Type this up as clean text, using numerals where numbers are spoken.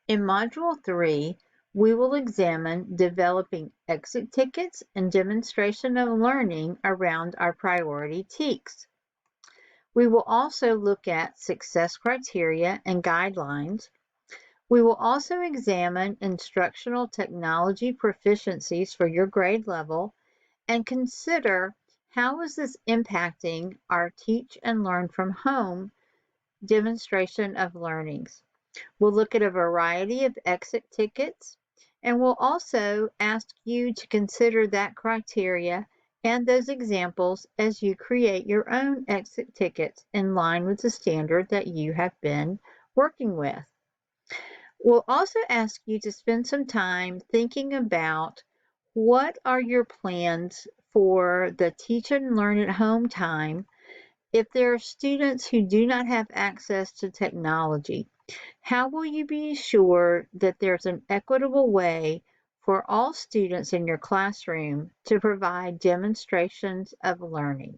In Module 3, we will examine developing exit tickets and demonstration of learning around our priority TEKS. We will also look at success criteria and guidelines. We will also examine instructional technology proficiencies for your grade level and consider how is this impacting our teach and learn from home demonstration of learnings. We'll look at a variety of exit tickets, and we'll also ask you to consider that criteria and those examples as you create your own exit tickets in line with the standard that you have been working with. We'll also ask you to spend some time thinking about what are your plans for the teach and learn at home time if there are students who do not have access to technology. How will you be sure that there's an equitable way for all students in your classroom to provide demonstrations of learning?